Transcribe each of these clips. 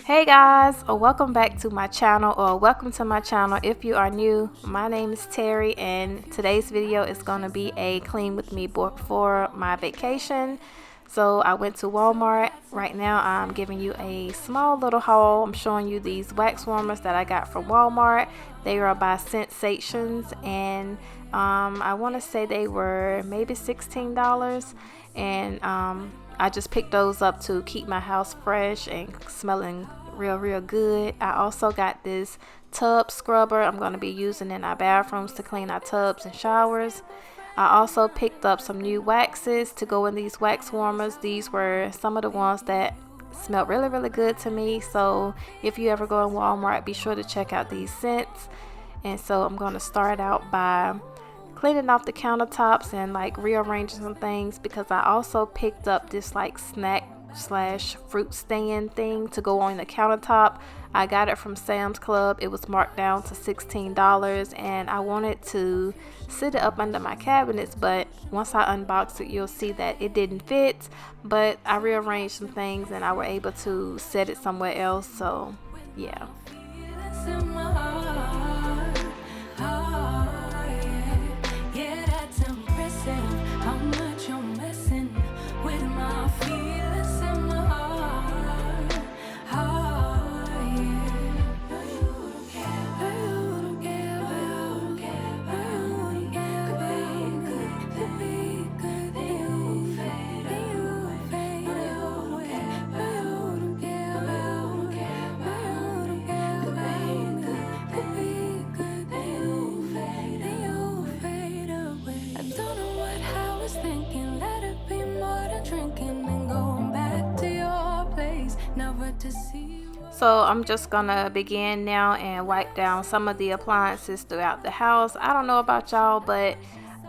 Hey guys, welcome back to my channel, or welcome to my channel if you are new. My name is Terry and today's video is going to be a clean with me before my vacation. So I went to Walmart. Right now I'm giving you a small little haul. I'm showing you these wax warmers that I got from Walmart. They are by Sensations, and I want to say they were maybe $16, and I just picked those up to keep my house fresh and smelling real good. I also got this tub scrubber I'm going to be using in our bathrooms to clean our tubs and showers. I also picked up some new waxes to go in these wax warmers. These were some of the ones that smelled really good to me. So if you ever go in Walmart, be sure to check out these scents. And so I'm going to start out by cleaning off the countertops and like rearranging some things, because I also picked up this like snack slash fruit stand thing to go on the countertop. I got it from Sam's Club. It was marked down to $16, and I wanted to sit it up under my cabinets, but once I unboxed it, you'll see that it didn't fit. But I rearranged some things and I were able to set it somewhere else. So yeah. So I'm just gonna begin now and wipe down some of the appliances throughout the house. I don't know about y'all, but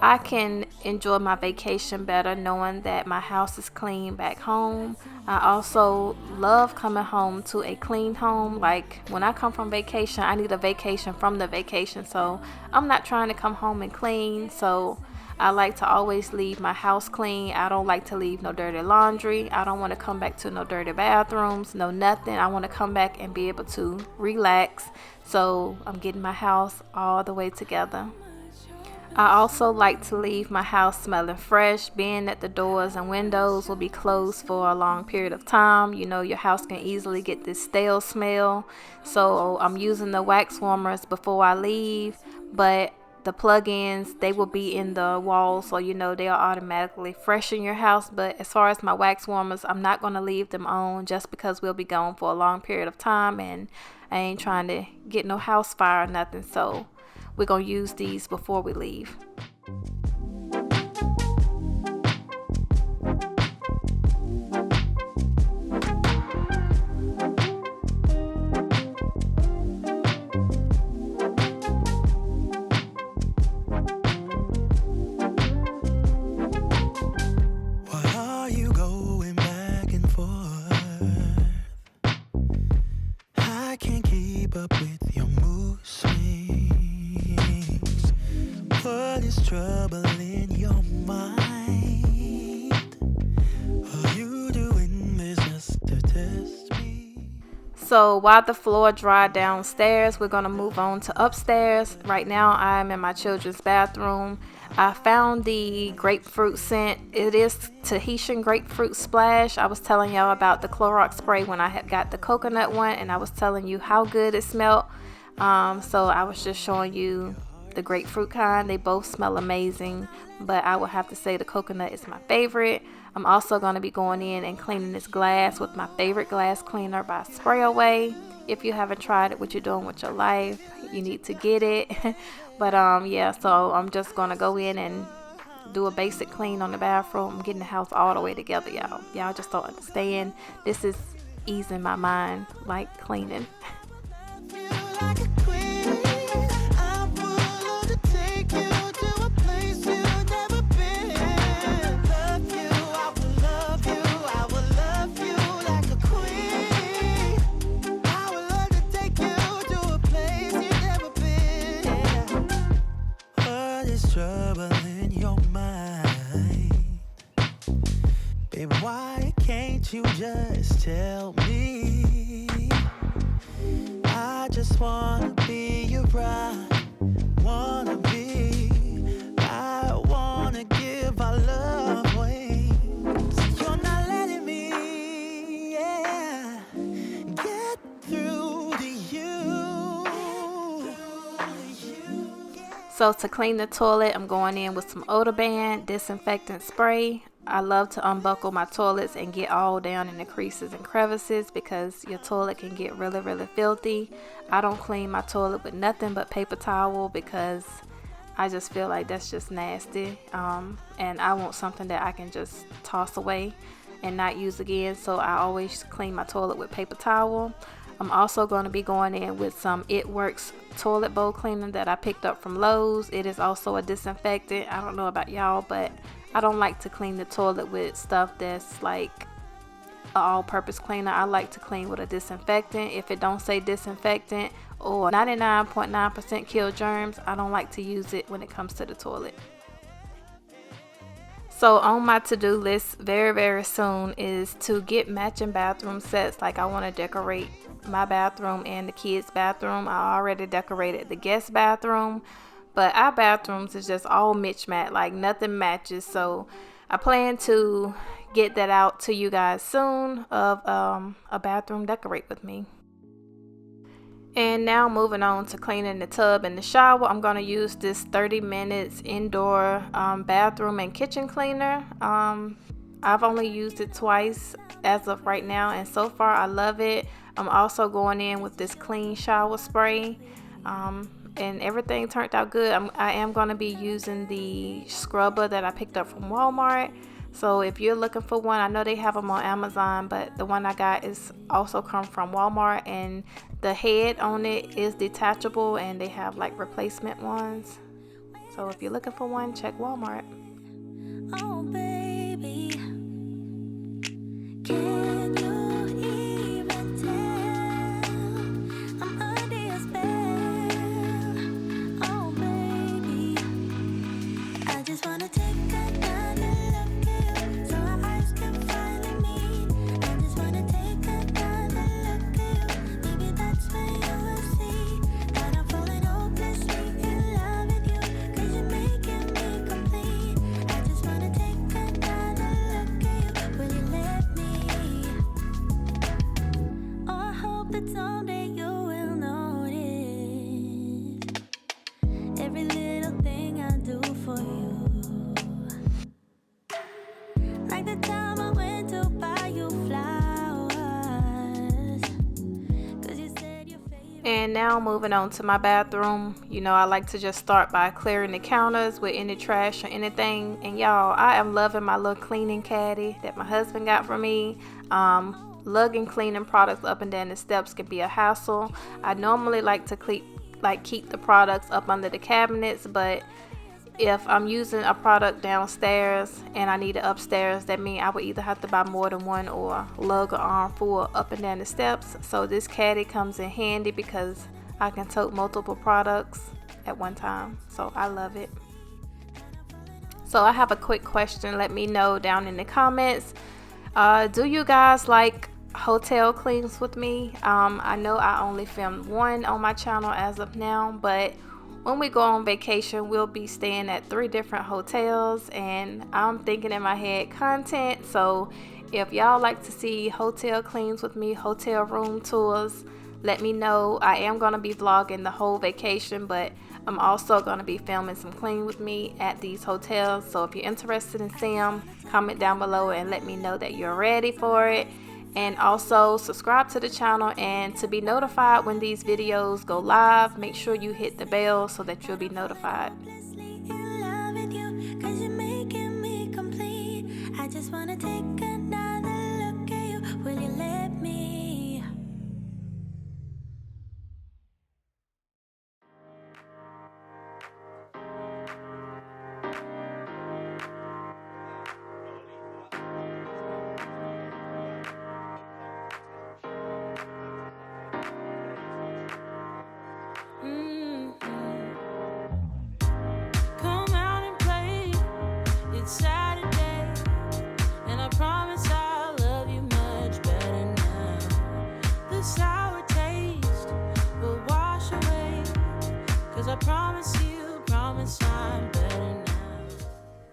I can enjoy my vacation better knowing that my house is clean back home. I also love coming home to a clean home. Like when I come from vacation, I need a vacation from the vacation. So I'm not trying to come home and clean. So I like to always leave my house clean. I don't like to leave no dirty laundry. I don't want to come back to no dirty bathrooms, no nothing. I want to come back and be able to relax. So I'm getting my house all the way together. I also like to leave my house smelling fresh, being that the doors and windows will be closed for a long period of time. You know, your house can easily get this stale smell. So I'm using the wax warmers before I leave, but the plug-ins, they will be in the walls, so you know they'll automatically freshen your house. But as far as my wax warmers, I'm not going to leave them on just because we'll be gone for a long period of time, and I ain't trying to get no house fire or nothing. So we're going to use these before we leave. Trouble in your mind? Are you doing this just to test me? So while the floor dried downstairs, we're going to move on to upstairs. Right now I'm in my children's bathroom. I found the grapefruit scent. It is Tahitian grapefruit splash. I was telling y'all about the Clorox spray when I had got the coconut one, and I was telling you how good it smelled. So I was just showing you the grapefruit kind. They both smell amazing, but I would have to say the coconut is my favorite. I'm also going to be going in and cleaning this glass with my favorite glass cleaner by Spray Away. If you haven't tried it, what you're doing with your life, you need to get it. But yeah, so I'm just going to go in and do a basic clean on the bathroom. I'm getting the house all the way together, y'all just don't understand. This is easing my mind, like cleaning. Trouble in your mind, babe, why can't you just tell me? just wanna be your bride. Wanna be, I wanna give our love away. So you're not letting me, yeah, get through to you. So to clean the toilet, I'm going in with some odor band, disinfectant spray. I love to unbuckle my toilets and get all down in the creases and crevices because your toilet can get really, really filthy. I don't clean my toilet with nothing but paper towel because I just feel like that's just nasty. And I want something that I can just toss away and not use again. So I always clean my toilet with paper towel. I'm also going to be going in with some It Works toilet bowl cleaner that I picked up from Lowe's. It is also a disinfectant. I don't know about y'all, but I don't like to clean the toilet with stuff that's like an all-purpose cleaner. I like to clean with a disinfectant. If it don't say disinfectant or 99.9% kill germs, I don't like to use it when it comes to the toilet. So on my to-do list very, very soon is to get matching bathroom sets. Like I want to decorate my bathroom and the kids' bathroom. I already decorated the guest bathroom, but our bathrooms is just all mismatched, like nothing matches. So I plan to get that out to you guys soon of a bathroom decorate with me. And now moving on to cleaning the tub and the shower, I'm going to use this 30 minutes indoor bathroom and kitchen cleaner. I've only used it twice as of right now, and so far I love it. I'm also going in with this clean shower spray, and everything turned out good. I am going to be using the scrubber that I picked up from Walmart. So if you're looking for one, I know they have them on Amazon, but the one I got is also come from Walmart, and the head on it is detachable, and they have like replacement ones. So if you're looking for one, check Walmart. Oh baby, can you even tell I'm under your spell? Oh baby, I just wanna take another look at you so our eyes can finally meet. I just wanna take another look at you, maybe that's when you will see that I'm falling hopelessly in love with you, 'cause you're making me complete. I just wanna take another look at you, will you let me? Oh, I hope that someday you will notice every little thing I do for you. Like the time I went to buy you flowers, 'cause you said your favorite. And now moving on to my bathroom. You know, I like to just start by clearing the counters with any trash or anything. And y'all, I am loving my little cleaning caddy that my husband got for me. Lugging cleaning products up and down the steps can be a hassle. I normally like to keep the products up under the cabinets, but if I'm using a product downstairs and I need it upstairs, that means I would either have to buy more than one or lug an armful up and down the steps. So this caddy comes in handy because I can tote multiple products at one time. So I love it. So I have a quick question. Let me know down in the comments. Do you guys like hotel cleans with me? I know I only filmed one on my channel as of now, but when we go on vacation, we'll be staying at 3 different hotels, and I'm thinking in my head content. So if y'all like to see hotel cleans with me, hotel room tours, let me know. I am going to be vlogging the whole vacation, but I'm also going to be filming some clean with me at these hotels. So if you're interested in seeing them, comment down below and let me know that you're ready for it. And also subscribe to the channel, and to be notified when these videos go live, make sure you hit the bell so that you'll be notified. Hopelessly in love with you, 'cause you're making me complete. I just wanna take another look at you, will you let me? I promise I'm better now.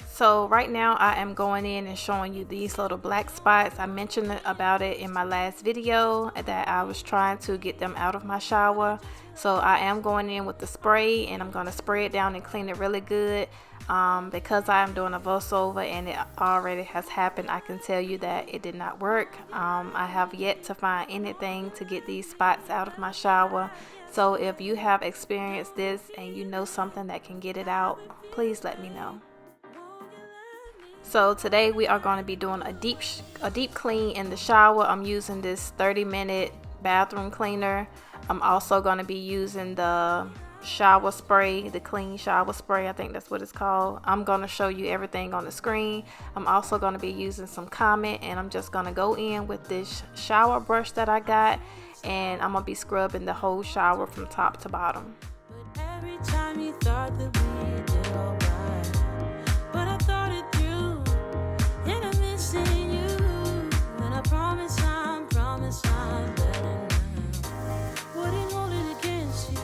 So right now I am going in and showing you these little black spots. I mentioned about it in my last video that I was trying to get them out of my shower. So I am going in with the spray and I'm going to spray it down and clean it really good. Because I am doing a voiceover and it already has happened, I can tell you that it did not work. I have yet to find anything to get these spots out of my shower. So if you have experienced this and you know something that can get it out, please let me know. So today we are going to be doing a deep clean in the shower. I'm using this 30-minute bathroom cleaner. I'm also going to be using the shower spray, the clean shower spray, I think that's what it's called. I'm going to show you everything on the screen. I'm also going to be using some Comet, and I'm just going to go in with this shower brush that I got, and I'm going to be scrubbing the whole shower from top to bottom. But every time you thought that we did alright, but I thought it through, and I'm missing you, and I promise I'm better now. Wouldn't hold it against you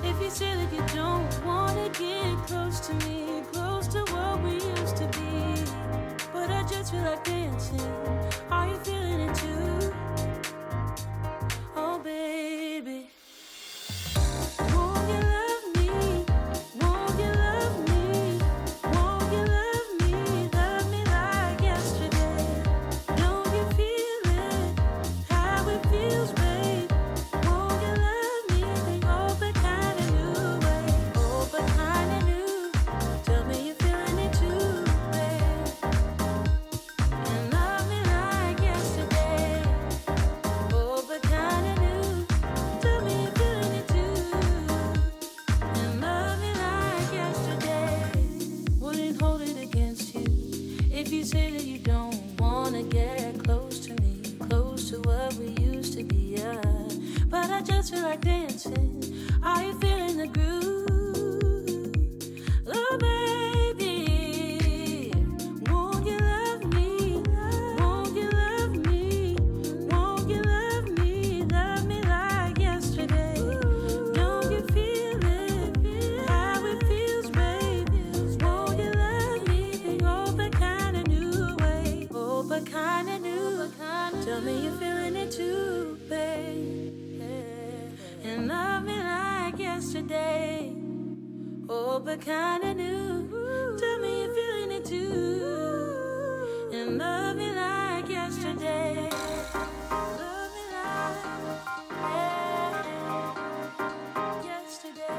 if you say that you don't wanna get close to me, close to what we used to be. But I just feel like dancing. Are you feeling it too? Oh baby, won't you love me? Won't you love me? Won't you love me? Love me like yesterday. Don't you feel it? How it feels, babe? Won't you love me? Think of a kind of new way. Oh, but kind of new. Tell me you're feeling it too, babe. And love me like yesterday. Oh, but kind of new. Tell me you're feeling it too. And love me like yesterday. Wouldn't hold it against you if you say that you don't wanna get close to me, close to what we used to be. But I just feel like dancing. Are you feeling the groove? Oh baby, won't you love me? Won't you love me? Won't you love me? Love me like yesterday. Don't you feel it? How it feels, babe? Won't you love me? Oh, but kind of new way. Oh, but kind of new. Tell me you're feeling it too, babe. And love me like yesterday. Oh, but kind of new. Tell me you're feeling it too. And love me like yesterday. Love me like yesterday. Yesterday.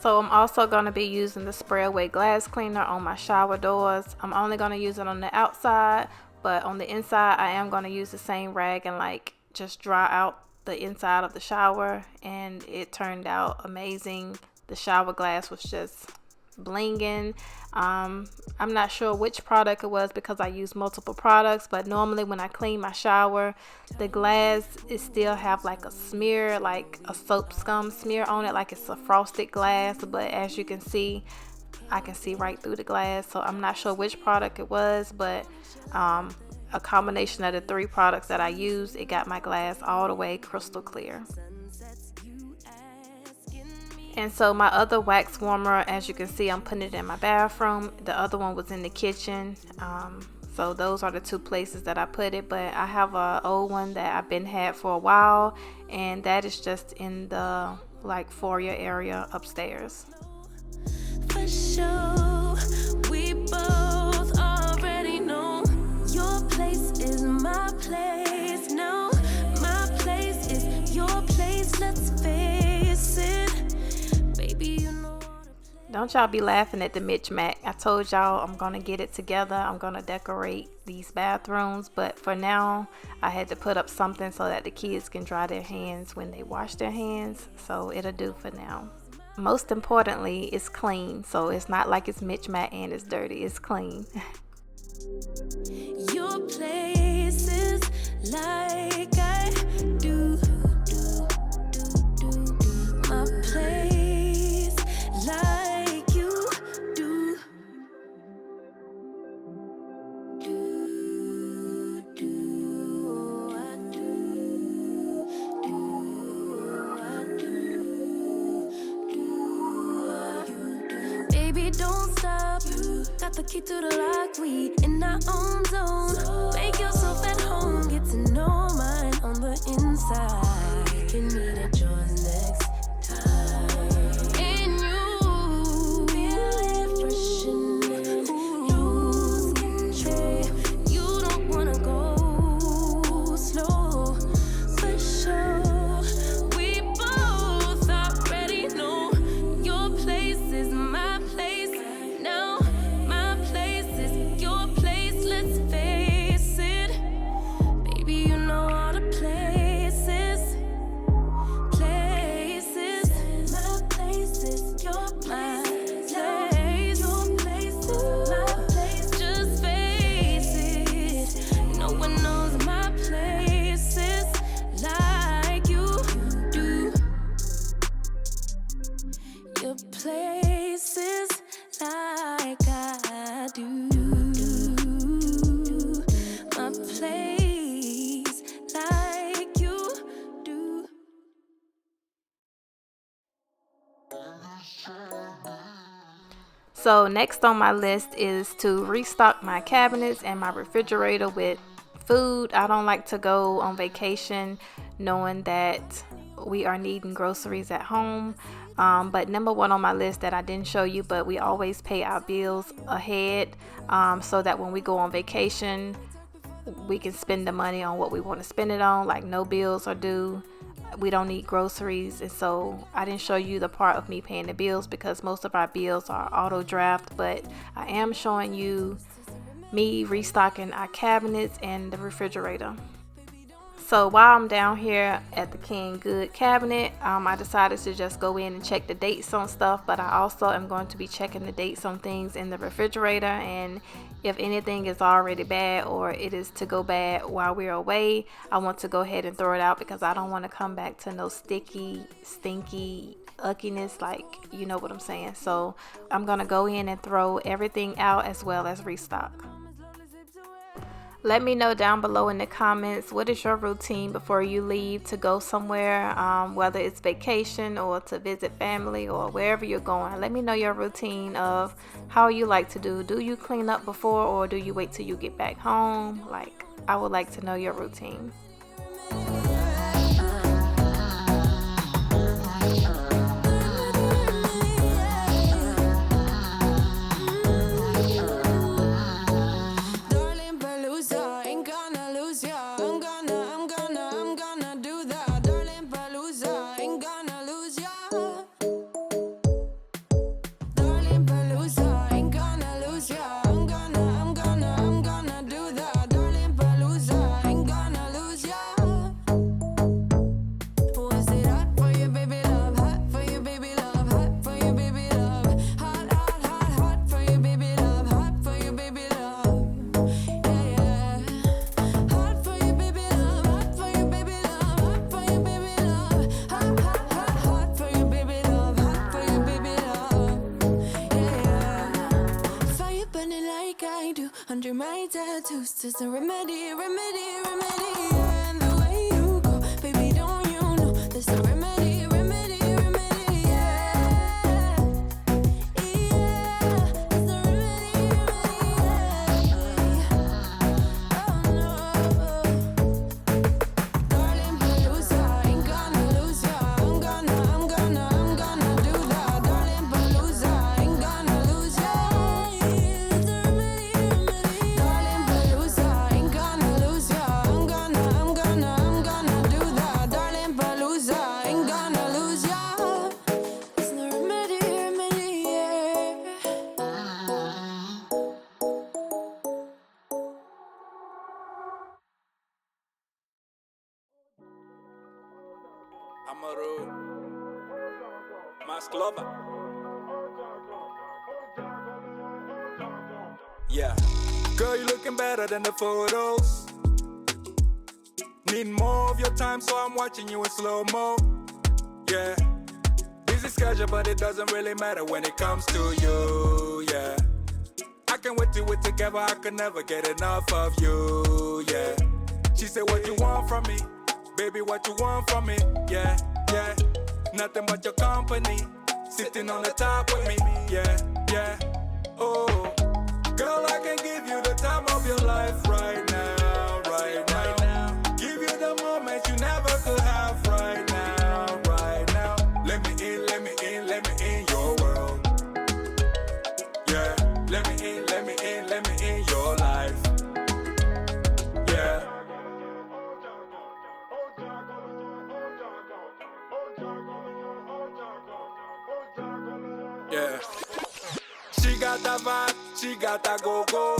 So I'm also going to be using the spray away glass cleaner on my shower doors. I'm only going to use it on the outside, but on the inside I am going to use the same rag and like just dry out the inside of the shower, and it turned out amazing. The shower glass was just blinging. I'm not sure which product it was because I use multiple products, but normally when I clean my shower, the glass it still have like a smear, like a soap scum smear on it, like it's a frosted glass. But as you can see, I can see right through the glass. So I'm not sure which product it was, but a combination of the three products that I used, it got my glass all the way crystal clear. And so my other wax warmer, as you can see, I'm putting it in my bathroom. The other one was in the kitchen. So those are the two places that I put it. But I have an old one that I've been had for a while, and that is just in the like foyer area upstairs. For sure, we both already know your place is my place. No, my place is your place. Let's face it. Don't y'all be laughing at the Mitch Mac. I told y'all I'm gonna get it together. I'm gonna decorate these bathrooms, but for now I had to put up something so that the kids can dry their hands when they wash their hands, so it'll do for now. Most importantly, it's clean, so it's not like it's mismatched and it's dirty. It's clean. Your place is like I do. My place like you do. Baby, don't stop. Got the key to the lock. We in our own zone. Make yourself at home. Get to know mine on the inside. We can meet at yours next time. And you feel it freshening. Lose control. You don't wanna go slow. For sure. We both already know your place is my place. Now my place is your place. Let's face it. Baby, you know all the places. Places. My place is your place. Your place is my place. Just face it. No one knows my places like you do. Your places like I do. My place like you do. So next on my list is to restock my cabinets and my refrigerator with food. I don't like to go on vacation knowing that we are needing groceries at home. But number one on my list that I didn't show you, but we always pay our bills ahead, so that when we go on vacation, we can spend the money on what we want to spend it on, like no bills are due. We don't need groceries, and so I didn't show you the part of me paying the bills because most of our bills are auto draft, but I am showing you me restocking our cabinets and the refrigerator. So while I'm down here at the Canned Good cabinet, I decided to just go in and check the dates on stuff, but I also am going to be checking the dates on things in the refrigerator, and if anything is already bad or it is to go bad while we're away, I want to go ahead and throw it out because I don't want to come back to no sticky, stinky uckiness, like, you know what I'm saying. So I'm gonna go in and throw everything out as well as restock. Let me know down below in the comments, what is your routine before you leave to go somewhere, whether it's vacation or to visit family or wherever you're going. Let me know your routine of how you like to do. Do you clean up before or do you wait till you get back home? Like, I would like to know your routine. Under my tattoos, there's a remedy, remedy, remedy. And the way you go, baby, don't you know? There's a remedy, remedy, remedy. Yeah, yeah. There's a remedy, remedy. Oh no, darling, Palooza, ain't gonna lose ya. I'm gonna do that, darling, Palooza, ain't gonna lose ya. There's a remedy, remedy. Darling Palooza, ain't gonna lose ya. I'm gonna photo. Mas Clover. Yeah. Girl, you looking better than the photos. Need more of your time, so I'm watching you in slow-mo. Yeah. Busy schedule, but it doesn't really matter when it comes to you. Yeah. I can't wait till we're together, I could never get enough of you. Yeah. She said, what you want from me? Baby, what you want from me? Yeah, yeah. Nothing but your company. Sitting on the top with me. Yeah, yeah. Oh, girl, I can give you the time of your life right now, right now. Give you the moment you never could have right now, right now. Let me in, let me in, let me in your world. Yeah, let me in, let me in, let me in your life. Yeah. Yeah. She got that vibe, she got that go-go.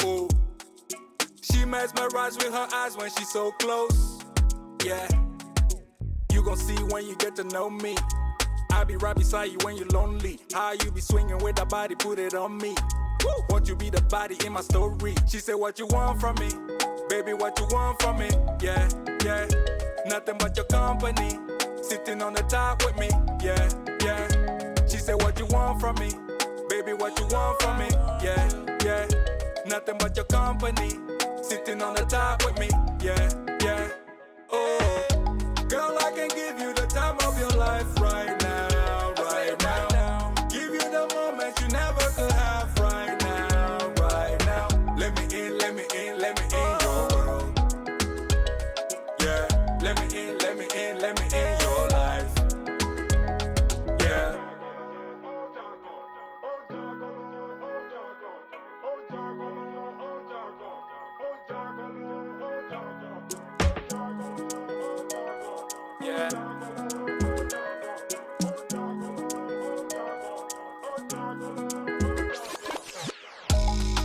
Ooh. She mesmerized with her eyes when she's so close. Yeah. You gon' see when you get to know me. I'll be right beside you when you're lonely. How you be swinging with that body, put it on me. Woo. Won't you be the body in my story? She said, what you want from me? Baby, what you want from me? Yeah, yeah. Nothing but your company. Sitting on the top with me. Yeah, yeah. She said, what you want from me? Baby, what you want from me? Yeah, yeah. Nothing but your company. Sitting on the top with me. Yeah, yeah. Oh, girl, I can give you the time of your life right now, right now. Give you the moment you never could have right now, right now. Let me in, let me in, let me in your world. Yeah, let me in, let me in, let me in your life. Yeah. Yeah.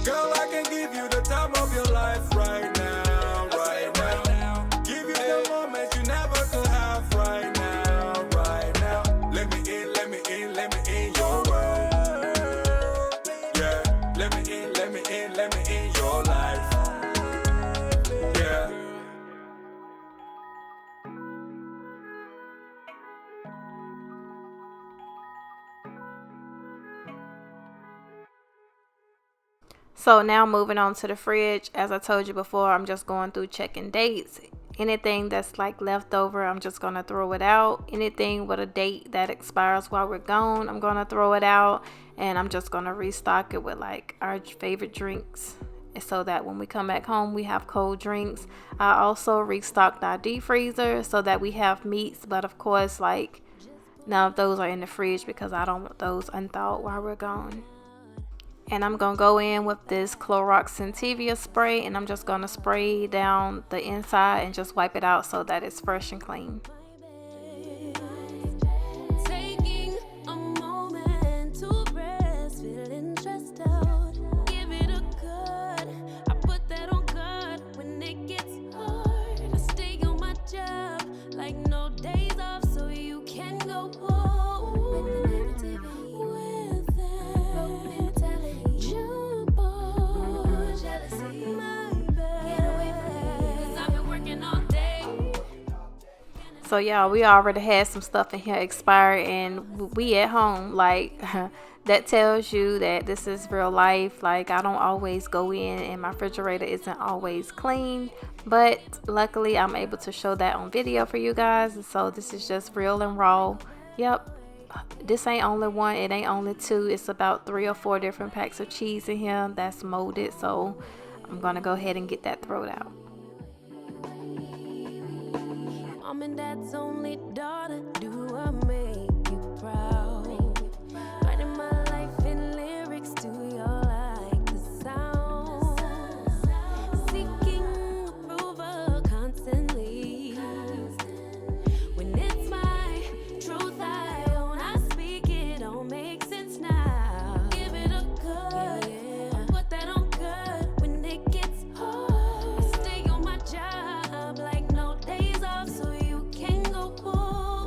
Girl, I can give you the time of your life right now, right now. Give you the moment you never could have right now, right now. Let me in, let me in, let me in your world. Yeah, let me in, let me in, let me in your life. Yeah. So now moving on to the fridge. As I told you before, I'm just going through checking dates. Anything that's like leftover, I'm just going to throw it out. Anything with a date that expires while we're gone, I'm going to throw it out. And I'm just going to restock it with like our favorite drinks, so that when we come back home, we have cold drinks. I also restocked our deep freezer so that we have meats. But of course, like, none of those are in the fridge because I don't want those unthawed while we're gone. And I'm going to go in with this Clorox Scentivia spray, and I'm just going to spray down the inside and just wipe it out so that it's fresh and clean. Taking a moment to rest, feeling stressed out. Give it a cut. I put that on guard when it gets hard. I stay on my job like no days off, so you can go home. With that, jump on jealousy, my bad. Get away from me, 'cause I've been working all day. So y'all, we already had some stuff in here expire, and we at home. Like, that tells you that this is real life. Like, I don't always go in and my refrigerator isn't always clean, but luckily I'm able to show that on video for you guys. So this is just real and raw. Yep, this ain't only one, it ain't only two, it's about 3 or 4 different packs of cheese in here that's molded. So I'm gonna go ahead and get that thrown out. Mom and dad's only daughter, do I make you proud? Writing my life in lyrics, do you like the sound? Seeking approval constantly. When it's my truth I own, I speak it, don't make sense now. Give it a cut, yeah. Put that on cut when it gets hard. I stay on my job like no days off, so you can go pull.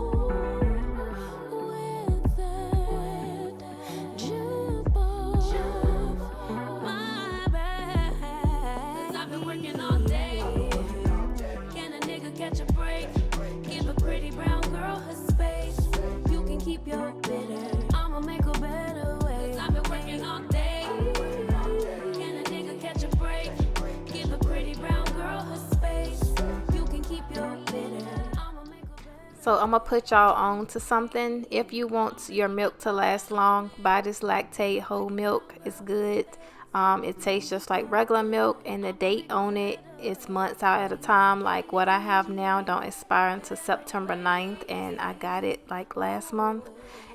So I'm gonna put y'all on to something. If you want your milk to last long, buy this lactate whole milk. It's good. It tastes just like regular milk, and the date on it is months out at a time. Like what I have now don't expire until September 9th, and I got it like last month,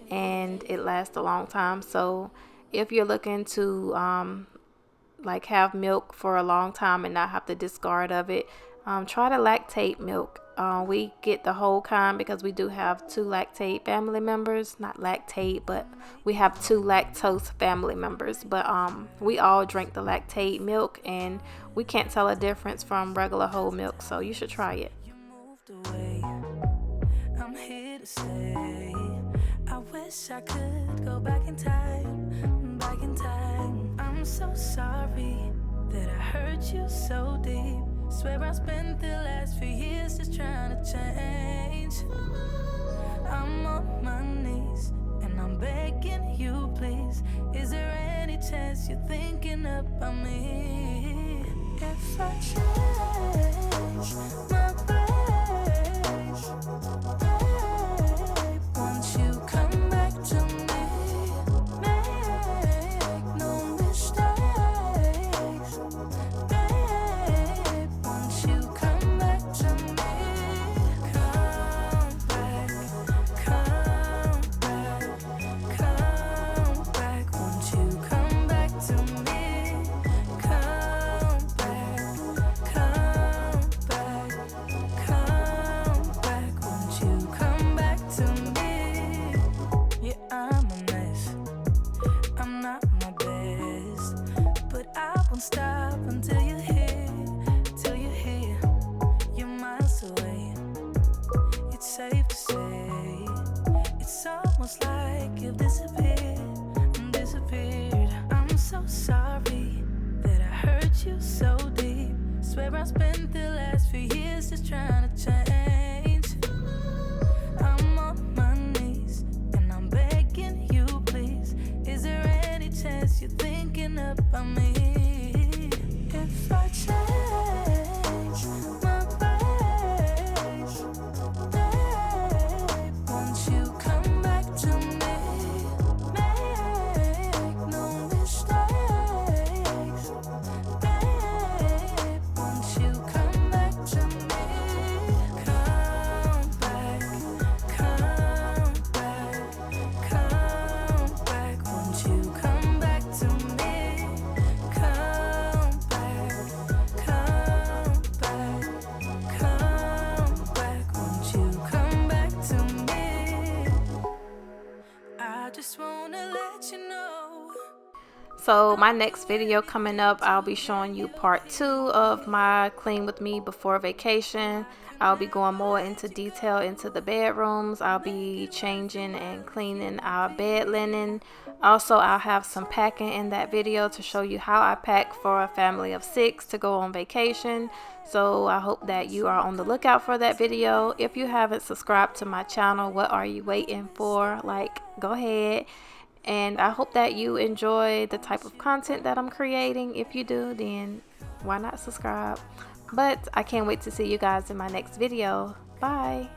and it lasts a long time. So if you're looking to like have milk for a long time and not have to discard of it, try the lactate milk. We get the whole kind because we do have 2 lactate family members. Not lactate, but we have 2 lactose family members. But we all drink the lactate milk, and we can't tell a difference from regular whole milk. So you should try it. You moved away. I'm here to stay. I wish I could go back in time, back in time. I'm so sorry that I hurt you so deep. Swear I spent the last few years just trying to change. I'm on my knees and I'm begging you, please. Is there any chance you're thinking about me? If I change my ways, babe, won't you come back to me? Make no mistakes, babe, won't you come back to me? Come back, come back, come back, won't you come back to me? Come back, come back, come back, won't you come back to me? Yeah, I'm a mess, I'm not my best, but I won't stop until you're here, till you're here. You're miles away, it's safe to say. It's almost like you've disappeared, disappeared. I'm so sorry that I hurt you so deep. Swear I spent the last few years just trying to change. I'm on my knees and I'm begging you, please. Is there any chance you're thinking about me? If I change my ways, babe, won't you come back to me? Make no mistakes, babe, won't you come back to me? Come back, come back, come back, won't you come back to me? Come back, come back, come back, won't you come back to me? I just wanna let you know. So my next video coming up, I'll be showing you part 2 of my clean with me before vacation. I'll be going more into detail into the bedrooms. I'll be changing and cleaning our bed linen. Also, I'll have some packing in that video to show you how I pack for a family of 6 to go on vacation. So I hope that you are on the lookout for that video. If you haven't subscribed to my channel, what are you waiting for? Like, go ahead. And I hope that you enjoy the type of content that I'm creating. If you do, then why not subscribe? But I can't wait to see you guys in my next video. Bye.